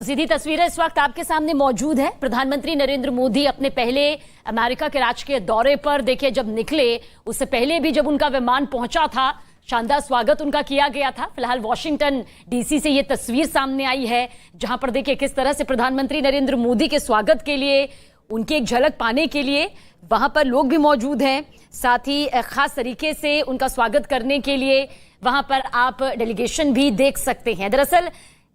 सीधी तस्वीरें इस वक्त आपके सामने मौजूद है। प्रधानमंत्री नरेंद्र मोदी अपने पहले अमेरिका के राजकीय दौरे पर देखिए जब निकले, उससे पहले भी जब उनका विमान पहुंचा था, शानदार स्वागत उनका किया गया था। फिलहाल वॉशिंगटन डीसी से ये तस्वीर सामने आई है, जहां पर देखिए किस तरह से प्रधानमंत्री नरेंद्र मोदी के स्वागत के लिए, उनकी एक झलक पाने के लिए वहां पर लोग भी मौजूद हैं। साथ ही खास तरीके से उनका स्वागत करने के लिए वहां पर आप डेलीगेशन भी देख सकते हैं। दरअसल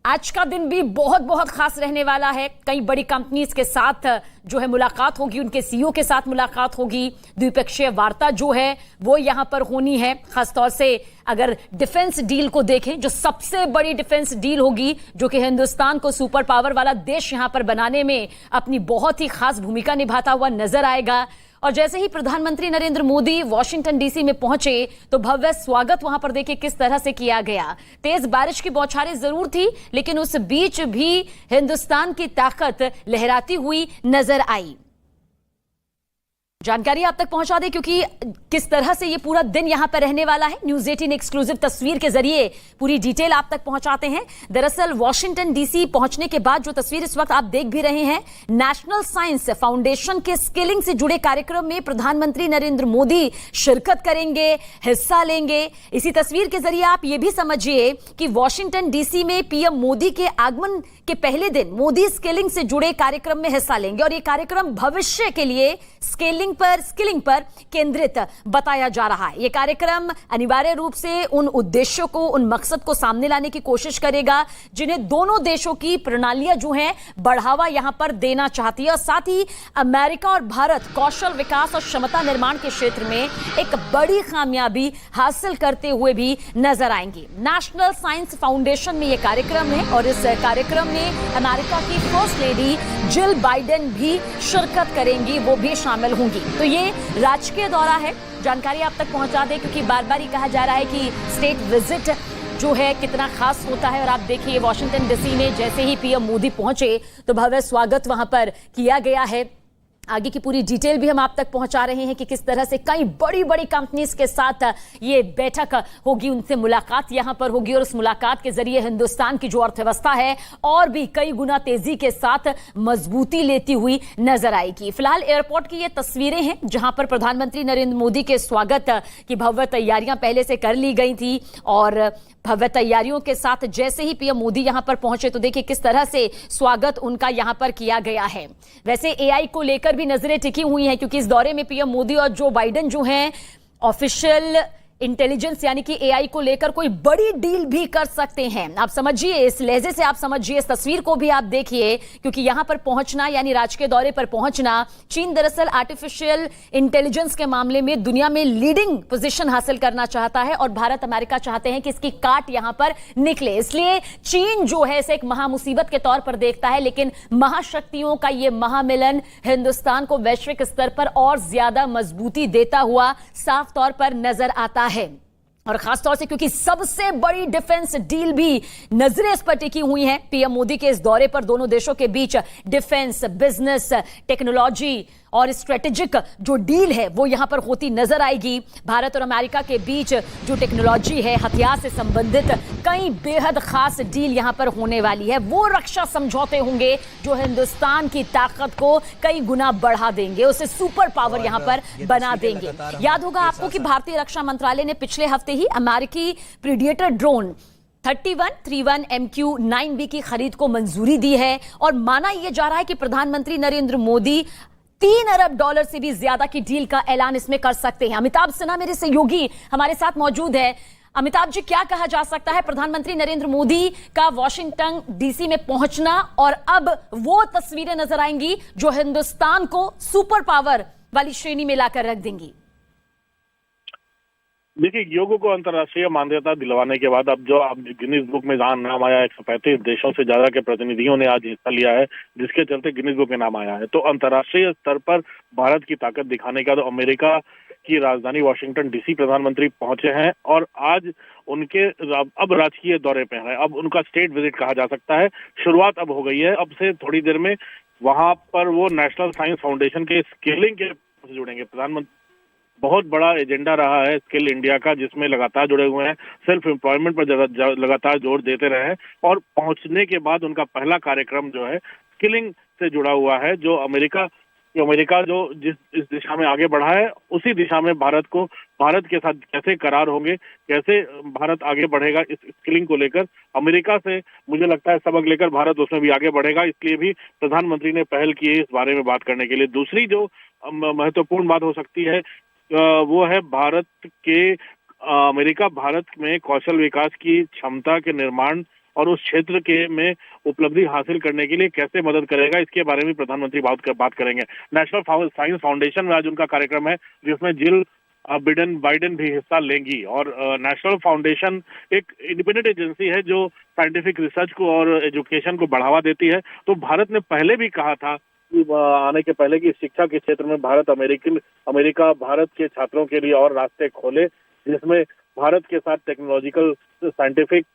आज का दिन भी बहुत बहुत खास रहने वाला है। कई बड़ी कंपनीज के साथ जो है मुलाकात होगी, उनके सीईओ के साथ मुलाकात होगी, द्विपक्षीय वार्ता जो है वो यहां पर होनी है। खासतौर से अगर डिफेंस डील को देखें, जो सबसे बड़ी डिफेंस डील होगी, जो कि हिंदुस्तान को सुपर पावर वाला देश यहां पर बनाने में अपनी बहुत ही खास भूमिका निभाता हुआ नजर आएगा। और जैसे ही प्रधानमंत्री नरेंद्र मोदी वॉशिंगटन डीसी में पहुंचे तो भव्य स्वागत वहां पर देखिए किस तरह से किया गया। तेज बारिश की बौछारें जरूर थी, लेकिन उस बीच भी हिंदुस्तान की ताकत लहराती हुई नजर आई। जानकारी आप तक पहुंचा दें क्योंकि किस तरह से ये पूरा दिन यहां पर रहने वाला है। न्यूज 18 एक्सक्लूसिव तस्वीर के जरिए पूरी डिटेल आप तक पहुंचाते हैं। दरअसल वॉशिंगटन डीसी पहुंचने के बाद जो तस्वीर इस वक्त आप देख भी रहे हैं, नेशनल साइंस फाउंडेशन के स्किलिंग से जुड़े कार्यक्रम में प्रधानमंत्री नरेंद्र मोदी शिरकत करेंगे, हिस्सा लेंगे। इसी तस्वीर के जरिए आप ये भी समझिए कि वॉशिंगटन डीसी में पीएम मोदी के आगमन के पहले दिन मोदी स्किलिंग से जुड़े कार्यक्रम में हिस्सा लेंगे और ये कार्यक्रम भविष्य के लिए स्किलिंग पर केंद्रित बताया जा रहा है। यह कार्यक्रम अनिवार्य रूप से उन उद्देश्यों को, उन मकसद को सामने लाने की कोशिश करेगा जिन्हें दोनों देशों की प्रणालियां जो हैं बढ़ावा यहां पर देना चाहती है। और साथ ही अमेरिका और भारत कौशल विकास और क्षमता निर्माण के क्षेत्र में एक बड़ी कामयाबी हासिल करते हुए भी नजर आएंगी। नेशनल साइंस फाउंडेशन में यह कार्यक्रम है और इस कार्यक्रम में अमेरिका की फर्स्ट लेडी जिल बाइडेन भी शिरकत करेंगी, वो भी शामिल होंगी। तो ये राजकीय दौरा है, जानकारी आप तक पहुंचा दें क्योंकि बार बार ही कहा जा रहा है कि स्टेट विजिट जो है कितना खास होता है। और आप देखिए वॉशिंगटन डीसी में जैसे ही पीएम मोदी पहुंचे तो भव्य स्वागत वहां पर किया गया है। आगे की पूरी डिटेल भी हम आप तक पहुंचा रहे हैं कि किस तरह से कई बड़ी बड़ी कंपनीज के साथ ये बैठक होगी, उनसे मुलाकात यहां पर होगी और उस मुलाकात के जरिए हिंदुस्तान की जो अर्थव्यवस्था है और भी कई गुना तेजी के साथ मजबूती लेती हुई नजर आएगी। फिलहाल एयरपोर्ट की ये तस्वीरें हैं जहां पर प्रधानमंत्री नरेंद्र मोदी के स्वागत की भव्य तैयारियां पहले से कर ली गई थी और भव्य तैयारियों के साथ जैसे ही पीएम मोदी यहां पर पहुंचे तो देखिए किस तरह से स्वागत उनका यहां पर किया गया है। वैसे एआई को लेकर भी नजरें टिकी हुई हैं क्योंकि इस दौरे में पीएम मोदी और जो बाइडेन जो हैं ऑफिशियल इंटेलिजेंस यानी कि एआई को लेकर कोई बड़ी डील भी कर सकते हैं। आप समझिए, इस लहजे से आप समझिए, इस तस्वीर को भी आप देखिए क्योंकि यहां पर पहुंचना यानी राजकीय दौरे पर पहुंचना, चीन दरअसल आर्टिफिशियल इंटेलिजेंस के मामले में दुनिया में लीडिंग पोजीशन हासिल करना चाहता है और भारत अमेरिका चाहते हैं कि इसकी काट यहां पर निकले। इसलिए चीन जो है इसे एक महामुसीबत के तौर पर देखता है, लेकिन महाशक्तियों का यह महामिलन हिंदुस्तान को वैश्विक स्तर पर और ज्यादा मजबूती देता हुआ साफ तौर पर नजर आता है। और खासतौर से क्योंकि सबसे बड़ी डिफेंस डील भी नजरें इस पर टिकी हुई हैं। पीएम मोदी के इस दौरे पर दोनों देशों के बीच डिफेंस, बिजनेस, टेक्नोलॉजी और स्ट्रेटेजिक जो डील है वो यहां पर होती नजर आएगी। भारत और अमेरिका के बीच जो टेक्नोलॉजी है, हथियार से संबंधित कई बेहद खास डील यहां पर होने वाली है। वो रक्षा समझौते होंगे जो हिंदुस्तान की ताकत को कई गुना बढ़ा देंगे, उसे सुपर पावर यहां पर बना देंगे। याद होगा आपको कि भारतीय रक्षा मंत्रालय ने पिछले हफ्ते ही अमेरिकी प्रीडेटर ड्रोन 3131 MQ-9B की खरीद को मंजूरी दी है और माना यह जा रहा है कि प्रधानमंत्री नरेंद्र मोदी $3 अरब से भी ज्यादा की डील का ऐलान इसमें कर सकते हैं। अमिताभ सिन्हा मेरे सहयोगी हमारे साथ मौजूद है। अमिताभ जी, क्या कहा जा सकता है प्रधानमंत्री नरेंद्र मोदी का वॉशिंगटन डीसी में पहुंचना और अब वो तस्वीरें नजर आएंगी जो हिंदुस्तान को सुपर पावर वाली श्रेणी में लाकर रख देंगी? देखिए, योग को अंतर्राष्ट्रीय मान्यता दिलवाने के बाद अब जो गिनीज बुक में जहां नाम आया, 135 देशों से ज्यादा के प्रतिनिधियों ने आज हिस्सा लिया है, जिसके चलते गिनीज बुक में नाम आया है। तो अंतर्राष्ट्रीय स्तर पर भारत की ताकत दिखाने का तो अमेरिका की राजधानी वॉशिंगटन डीसी प्रधानमंत्री पहुंचे हैं और आज उनके अब राजकीय दौरे पे हैं। अब उनका स्टेट विजिट कहा जा सकता है, शुरुआत अब हो गई है। अब से थोड़ी देर में वहां पर वो नेशनल साइंस फाउंडेशन के स्किलिंग के जुड़ेंगे। बहुत बड़ा एजेंडा रहा है स्किल इंडिया का, जिसमें लगातार जुड़े हुए हैं, सेल्फ एम्प्लॉयमेंट पर लगातार जोर देते रहे हैं। और पहुंचने के बाद उनका पहला कार्यक्रम जो है स्किलिंग से जुड़ा हुआ है, जो अमेरिका जो जिस इस दिशा में आगे बढ़ा है, उसी दिशा में भारत के साथ कैसे करार होंगे, कैसे भारत आगे बढ़ेगा इस स्किलिंग को लेकर। अमेरिका से मुझे लगता है सबक लेकर भारत उसमें भी आगे बढ़ेगा, इसलिए भी प्रधानमंत्री ने पहल की है इस बारे में बात करने के लिए। दूसरी जो महत्वपूर्ण बात हो सकती है वो है अमेरिका भारत में कौशल विकास की क्षमता के निर्माण और उस क्षेत्र के में उपलब्धि हासिल करने के लिए कैसे मदद करेगा, इसके बारे में प्रधानमंत्री बात करेंगे। नेशनल साइंस फाउंडेशन में आज उनका कार्यक्रम है, जिसमें जिल बाइडेन भी हिस्सा लेंगी। और नेशनल फाउंडेशन एक इंडिपेंडेंट एजेंसी है जो साइंटिफिक रिसर्च को और एजुकेशन को बढ़ावा देती है। तो भारत ने पहले भी कहा था आने के पहले की शिक्षा के क्षेत्र में अमेरिका भारत के छात्रों के लिए और रास्ते खोले, जिसमें भारत के साथ टेक्नोलॉजिकल साइंटिफिक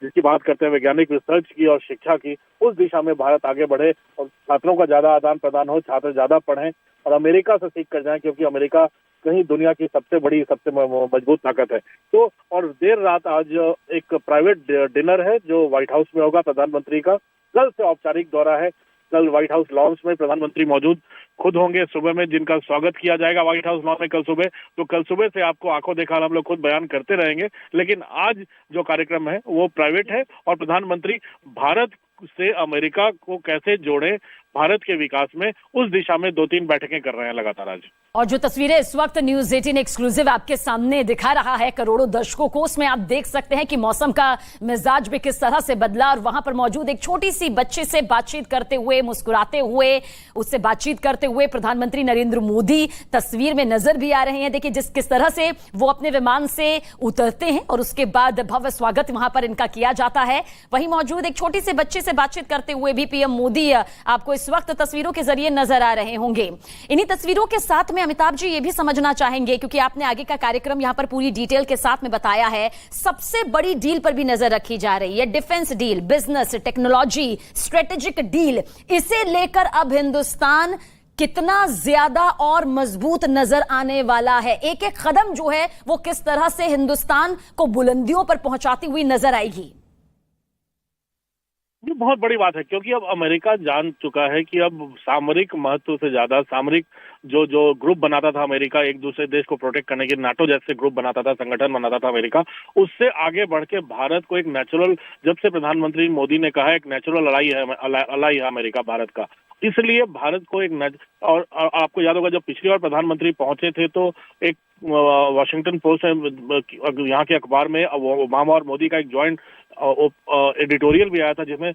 जिसकी बात करते हैं वैज्ञानिक रिसर्च की और शिक्षा की, उस दिशा में भारत आगे बढ़े और छात्रों का ज्यादा आदान प्रदान हो, छात्र ज्यादा पढ़ें और अमेरिका से सीख कर जाएं, क्योंकि अमेरिका कहीं दुनिया की सबसे मजबूत ताकत है। तो और देर रात आज एक प्राइवेट डिनर है जो व्हाइट हाउस में होगा प्रधानमंत्री का। कल से औपचारिक दौरा है, कल व्हाइट हाउस लॉन्च में प्रधानमंत्री मौजूद खुद होंगे सुबह में, जिनका स्वागत किया जाएगा व्हाइट हाउस लॉन्च में कल सुबह। तो कल सुबह से आपको आंखों देखा हम लोग खुद बयान करते रहेंगे, लेकिन आज जो कार्यक्रम है वो प्राइवेट है और प्रधानमंत्री भारत से अमेरिका को कैसे जोड़े भारत के विकास में, उस दिशा में 2-3 बैठकें कर रहे हैं लगातार आज। और जो तस्वीरें इस वक्त न्यूज 18 एक्सक्लूसिव आपके सामने दिखा रहा है करोड़ों दर्शकों को, उसमें आप देख सकते हैं कि मौसम का मिजाज भी किस तरह से बदला और वहां पर मौजूद एक छोटी सी बच्ची से बातचीत करते हुए, मुस्कुराते हुए, उससे बातचीत करते हुए प्रधानमंत्री नरेंद्र मोदी तस्वीर में नजर भी आ रहे हैं। देखिए किस तरह से वो अपने विमान से उतरते हैं और उसके बाद भव्य स्वागत वहां पर इनका किया जाता है। वहीं मौजूद एक छोटी सी बच्ची से बातचीत करते हुए भी पीएम मोदी आपको इस वक्त तस्वीरों के जरिए नजर आ रहे होंगे। इन्हीं तस्वीरों के साथ में अमिताभ जी ये भी समझना चाहेंगे, क्योंकि आपने आगे का कार्यक्रम यहां पर पूरी डिटेल के साथ में बताया है, सबसे बड़ी डील पर भी नजर रखी जा रही है, defence deal, business, technology, strategic deal. इसे लेकर अब हिंदुस्तान कितना ज्यादा और मजबूत नजर आने वाला है, एक एक कदम जो है वो किस तरह से हिंदुस्तान को बुलंदियों पर पहुंचाती हुई नजर आएगी। ये बहुत बड़ी बात है, क्योंकि अब अमेरिका जान चुका है कि अब सामरिक महत्व से ज्यादा सामरिक जो ग्रुप बनाता था अमेरिका एक दूसरे देश को प्रोटेक्ट करने के, नाटो जैसे ग्रुप बनाता था, संगठन बनाता था अमेरिका, उससे आगे बढ़ के भारत को एक नेचुरल, जब से प्रधानमंत्री मोदी ने कहा एक नेचुरल अलाई है अमेरिका भारत का, इसलिए भारत को एक और आपको याद होगा जब पिछली बार प्रधानमंत्री पहुंचे थे तो एक वॉशिंगटन पोस्ट यहाँ के अखबार में ओबामा और मोदी का एक ज्वाइंट एडिटोरियल भी आया था, जिसमें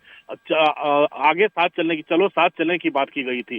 आगे साथ चलने की बात की गई थी।